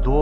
2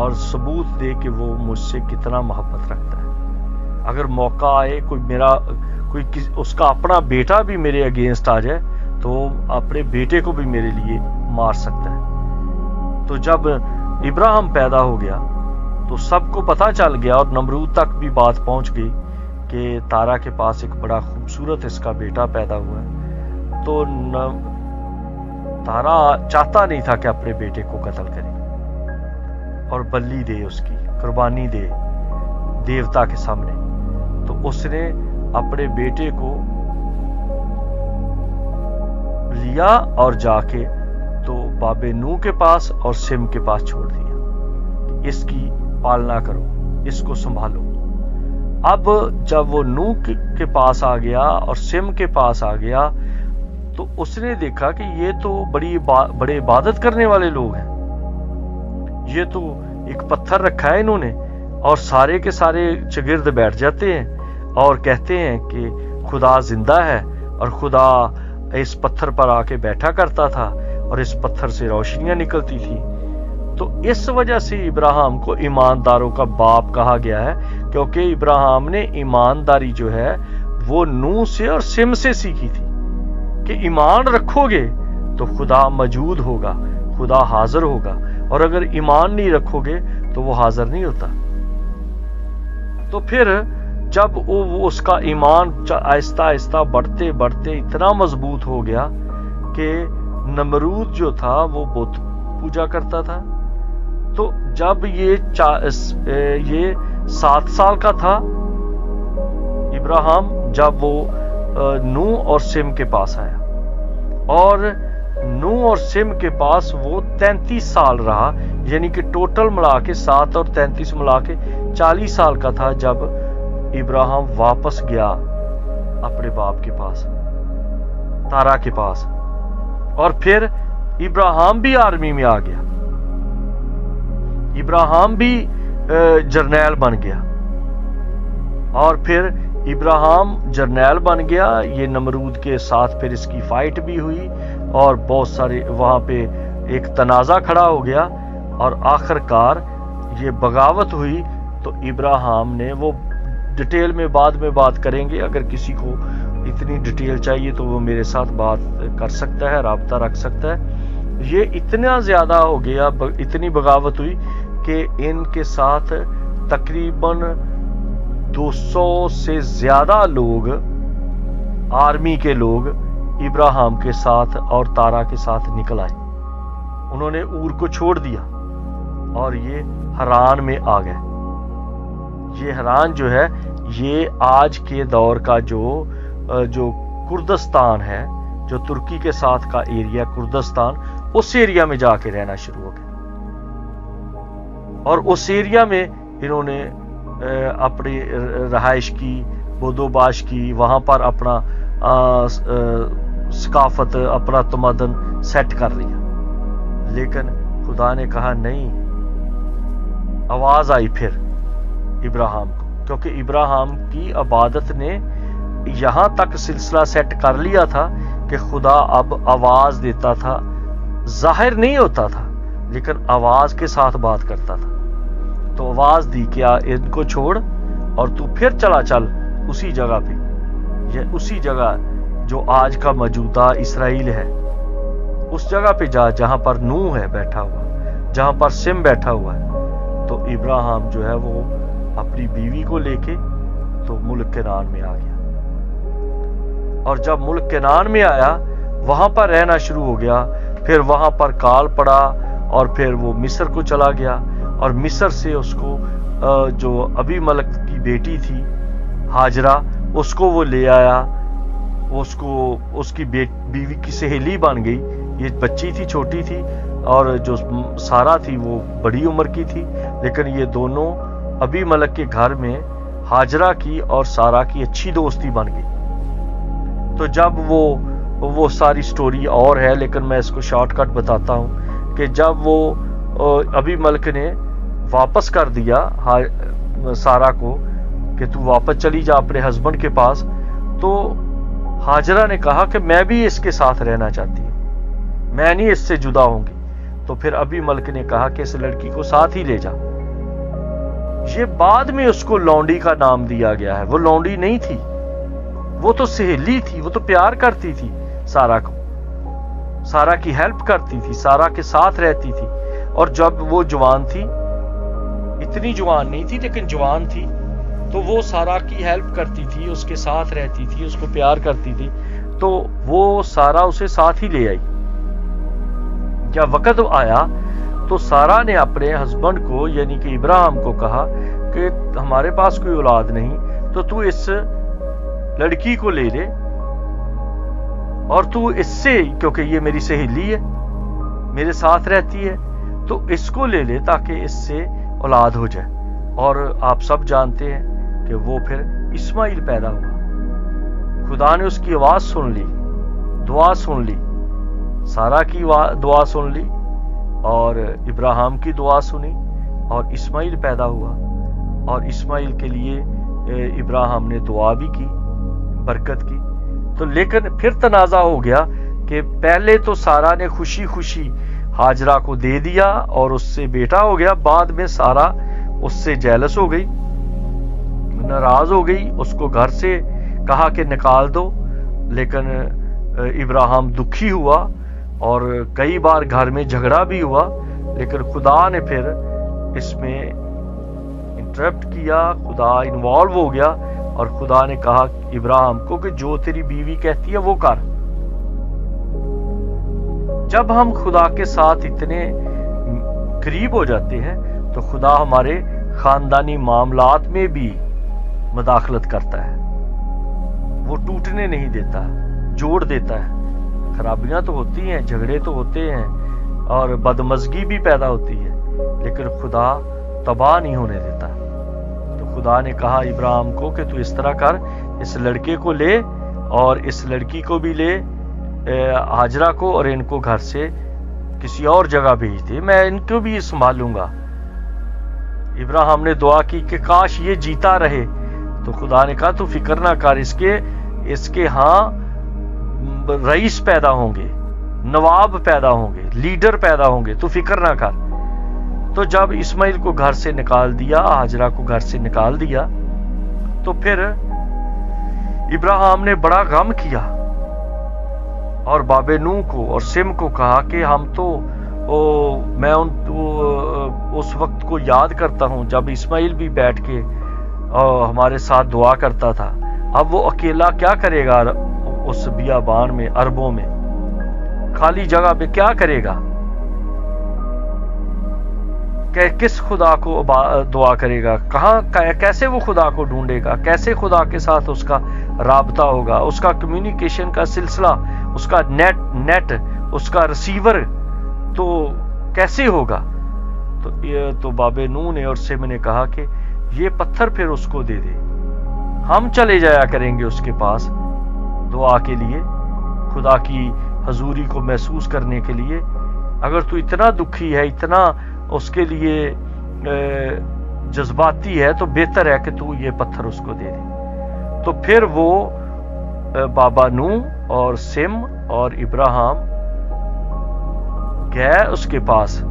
اور ثبوت دے کہ وہ مجھ سے کتنا محبت رکھتا ہے. اگر موقع آئے کوئی اس کا اپنا بیٹا بھی میرے اگینسٹ آ جائے تو اپنے بیٹے کو بھی میرے لیے مار سکتا ہے. تو جب ابراہیم پیدا ہو گیا تو سب کو پتہ چل گیا اور نمرود تک بھی بات پہنچ گئی کہ تارا کے پاس ایک بڑا خوبصورت اس کا بیٹا پیدا ہوا ہے. تو تارا چاہتا نہیں تھا کہ اپنے بیٹے کو قتل کرے اور بلی دے، اس کی قربانی دے دیوتا کے سامنے. تو اس نے اپنے بیٹے کو لیا اور جا کے تو باب نوح کے پاس اور سم کے پاس چھوڑ دیا. اس کی پالنا کرو، اس کو سنبھالو. اب جب وہ نوح کے پاس آ گیا اور سم کے پاس آ گیا تو اس نے دیکھا کہ یہ تو بڑے عبادت کرنے والے لوگ ہیں. یہ تو ایک پتھر رکھا ہے انہوں نے اور سارے کے سارے چگرد بیٹھ جاتے ہیں اور کہتے ہیں کہ خدا زندہ ہے اور خدا اس پتھر پر آ کے بیٹھا کرتا تھا اور اس پتھر سے روشنیاں نکلتی تھی. تو اس وجہ سے ابراہیم کو ایمانداروں کا باپ کہا گیا ہے، کیونکہ ابراہیم نے ایمانداری جو ہے وہ نوح سے اور سم سے سیکھی تھی کہ ایمان رکھو گے تو خدا موجود ہوگا، خدا حاضر ہوگا، اور اگر ایمان نہیں رکھو گے تو وہ حاضر نہیں ہوتا. تو پھر جب وہ اس کا ایمان آہستہ آہستہ بڑھتے بڑھتے اتنا مضبوط ہو گیا کہ نمرود جو تھا وہ بت پوجا کرتا تھا. تو جب یہ 7 سال کا تھا ابراہیم، جب وہ نوح اور سم کے پاس آیا اور نوح اور سم کے پاس وہ 33 سال رہا، یعنی کہ ٹوٹل ملا کے 7 اور 33 ملا کے 40 سال کا تھا جب ابراہیم واپس گیا اپنے باپ کے پاس، تارا کے پاس. اور پھر ابراہیم بھی آرمی میں آ گیا، ابراہیم بھی جرنیل بن گیا. اور پھر ابراہیم جرنیل بن گیا. یہ نمرود کے ساتھ پھر اس کی فائٹ بھی ہوئی اور بہت سارے وہاں پہ ایک تنازع کھڑا ہو گیا اور آخر کار یہ بغاوت ہوئی. تو ابراہیم نے وہ ڈیٹیل میں بعد میں بات کریں گے، اگر کسی کو اتنی ڈیٹیل چاہیے تو وہ میرے ساتھ بات کر سکتا ہے، رابطہ رکھ سکتا ہے. یہ اتنا زیادہ ہو گیا، اتنی بغاوت ہوئی کہ ان کے ساتھ تقریباً 200 سے زیادہ لوگ، آرمی کے لوگ ابراہیم کے ساتھ اور تارا کے ساتھ نکل آئے. انہوں نے اور کو چھوڑ دیا اور یہ حران میں آ گئے. یہ حران جو ہے یہ آج کے دور کا جو کردستان ہے، جو ترکی کے ساتھ کا ایریا کردستان، اس ایریا میں جا کے رہنا شروع ہو گئے. اور اس ایریا میں انہوں نے اپنی رہائش کی، بودوباش کی، وہاں پر اپنا ثقافت، اپنا تمدن سیٹ کر لیا. لیکن خدا نے کہا نہیں. آواز آئی پھر ابراہیم کو، کیونکہ ابراہیم کی عبادت نے یہاں تک سلسلہ سیٹ کر لیا تھا کہ خدا اب آواز دیتا تھا، ظاہر نہیں ہوتا تھا لیکن آواز کے ساتھ بات کرتا تھا. تو آواز دی کہ ان کو چھوڑ اور تو پھر چل اسی جگہ پہ، یہ اسی جگہ جو آج کا موجودہ اسرائیل ہے، اس جگہ پہ جا جہاں پر نوح ہے بیٹھا ہوا، جہاں پر سم بیٹھا ہوا ہے. تو ابراہیم جو ہے وہ اپنی بیوی کو لے کے تو ملک کنعان میں آ گیا. اور جب ملک کنعان میں آیا وہاں پر رہنا شروع ہو گیا. پھر وہاں پر کال پڑا اور پھر وہ مصر کو چلا گیا اور مصر سے اس کو جو ابی ملک کی بیٹی تھی ہاجرہ، اس کو وہ لے آیا. اس کی بیوی کی سہیلی بن گئی. یہ بچی تھی، چھوٹی تھی، اور جو سارا تھی وہ بڑی عمر کی تھی. لیکن یہ دونوں ابی ملک کے گھر میں ہاجرہ کی اور سارا کی اچھی دوستی بن گئی. تو جب وہ ساری سٹوری اور ہے، لیکن میں اس کو شارٹ کٹ بتاتا ہوں کہ جب وہ ابی ملک نے واپس کر دیا سارا کو کہ تو واپس چلی جا اپنے ہسبینڈ کے پاس، تو ہاجرہ نے کہا کہ میں بھی اس کے ساتھ رہنا چاہتی ہوں، میں نہیں اس سے جدا ہوں گی. تو تو پھر ابی ملک نے کہا کہ اس لڑکی کو ساتھ ہی لے جا۔ یہ بعد میں اس کو لونڈی کا نام دیا گیا ہے، وہ لونڈی نہیں تھی، وہ تو سہیلی تھی، وہ تو پیار کرتی تھی سارا کو، سارا کی ہیلپ کرتی تھی، سارا کے ساتھ رہتی تھی، اور جب وہ جوان تھی، اتنی جوان نہیں تھی لیکن جوان تھی، تو وہ سارا کی ہیلپ کرتی تھی، اس کے ساتھ رہتی تھی، اس کو پیار کرتی تھی، تو وہ سارا اسے ساتھ ہی لے آئی۔ جب وقت آیا تو سارا نے اپنے ہسبینڈ کو یعنی کہ ابراہیم کو کہا کہ ہمارے پاس کوئی اولاد نہیں، تو تو اس لڑکی کو لے لے، اور تو اس سے، کیونکہ یہ میری سہیلی ہے، میرے ساتھ رہتی ہے، تو اس کو لے لے تاکہ اس سے اولاد ہو جائے۔ اور آپ سب جانتے ہیں کہ وہ پھر اسماعیل پیدا ہوا۔ خدا نے اس کی آواز سن لی، دعا سن لی، سارا کی دعا سن لی، اور ابراہیم کی دعا سنی، اور اسماعیل پیدا ہوا۔ اور اسماعیل کے لیے ابراہیم نے دعا بھی کی، برکت کی۔ تو لیکن پھر تنازع ہو گیا کہ پہلے تو سارا نے خوشی خوشی ہاجرہ کو دے دیا اور اس سے بیٹا ہو گیا، بعد میں سارا اس سے جیلس ہو گئی، ناراض ہو گئی، اس کو گھر سے کہا کہ نکال دو، لیکن ابراہیم دکھی ہوا اور کئی بار گھر میں جھگڑا بھی ہوا، لیکن خدا نے پھر اس میں انٹرپٹ کیا، خدا انوالو ہو گیا، اور خدا نے کہا ابراہیم کو کہ جو تیری بیوی کہتی ہے وہ کر۔ جب ہم خدا کے ساتھ اتنے قریب ہو جاتے ہیں تو خدا ہمارے خاندانی معاملات میں بھی مداخلت کرتا ہے، وہ ٹوٹنے نہیں دیتا، جوڑ دیتا ہے۔ خرابیاں تو ہوتی ہیں، جھگڑے تو ہوتے ہیں، اور بدمزگی بھی پیدا ہوتی ہے، لیکن خدا تباہ نہیں ہونے دیتا۔ تو خدا نے کہا ابراہیم کو کہ تو اس طرح کر، اس لڑکے کو لے اور اس لڑکی کو بھی لے، ہاجرہ کو، اور ان کو گھر سے کسی اور جگہ بھیج دے، میں ان کو بھی سنبھالوں گا۔ ابراہیم نے دعا کی کہ کاش یہ جیتا رہے، تو خدا نے کہا تو فکر نہ کر، اس کے ہاں رئیس پیدا ہوں گے، نواب پیدا ہوں گے، لیڈر پیدا ہوں گے، تو فکر نہ کر۔ تو جب اسماعیل کو گھر سے نکال دیا، ہاجرہ کو گھر سے نکال دیا، تو پھر ابراہیم نے بڑا غم کیا، اور باب نو کو اور سم کو کہا کہ ہم تو میں اس وقت کو یاد کرتا ہوں جب اسماعیل بھی بیٹھ کے ہمارے ساتھ دعا کرتا تھا، اب وہ اکیلا کیا کرے گا اس بیابان میں، عربوں میں، خالی جگہ پہ کیا کرے گا؟ کہ کس خدا کو دعا کرے گا؟ کہاں، کیسے وہ خدا کو ڈھونڈے گا؟ کیسے خدا کے ساتھ اس کا رابطہ ہوگا؟ اس کا کمیونیکیشن کا سلسلہ، اس کا نیٹ، اس کا ریسیور تو کیسے ہوگا؟ تو باب نو نے اور سم نے کہا کہ یہ پتھر پھر اس کو دے دے، ہم چلے جایا کریں گے اس کے پاس دعا کے لیے، خدا کی حضوری کو محسوس کرنے کے لیے۔ اگر تو اتنا دکھی ہے، اتنا اس کے لیے جذباتی ہے، تو بہتر ہے کہ تو یہ پتھر اس کو دے دے۔ تو پھر وہ بابا نو اور سم اور ابراہیم گئے اس کے پاس،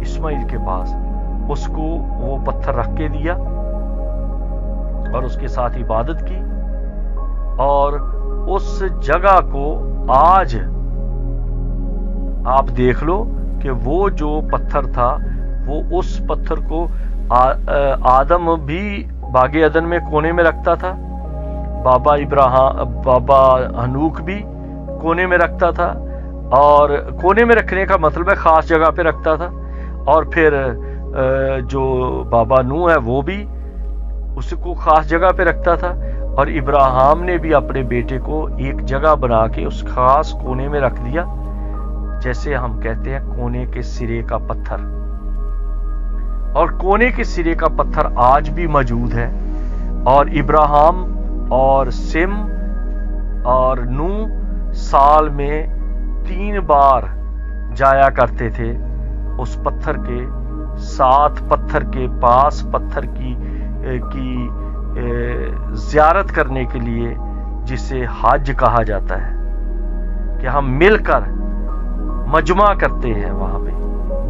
اسماعیل کے پاس، اس کو وہ پتھر رکھ کے دیا اور اس کے ساتھ عبادت کی، اور اس جگہ کو آج آپ دیکھ لو کہ وہ جو پتھر تھا، وہ اس پتھر کو آدم بھی باغ عدن میں کونے میں رکھتا تھا، بابا ہنوک بھی کونے میں رکھتا تھا، اور کونے میں رکھنے کا مطلب ہے خاص جگہ پہ رکھتا تھا، اور پھر جو بابا نو ہے وہ بھی اس کو خاص جگہ پہ رکھتا تھا، اور ابراہیم نے بھی اپنے بیٹے کو ایک جگہ بنا کے اس خاص کونے میں رکھ دیا، جیسے ہم کہتے ہیں کونے کے سرے کا پتھر۔ اور کونے کے سرے کا پتھر آج بھی موجود ہے، اور ابراہیم اور سم اور نو سال میں 3 بار جایا کرتے تھے اس پتھر کے ساتھ، پتھر کے پاس، پتھر کی زیارت کرنے کے لیے، جسے حج کہا جاتا ہے، کہ ہم مل کر مجمع کرتے ہیں وہاں پہ۔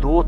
2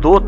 2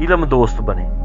علم دوست بنے۔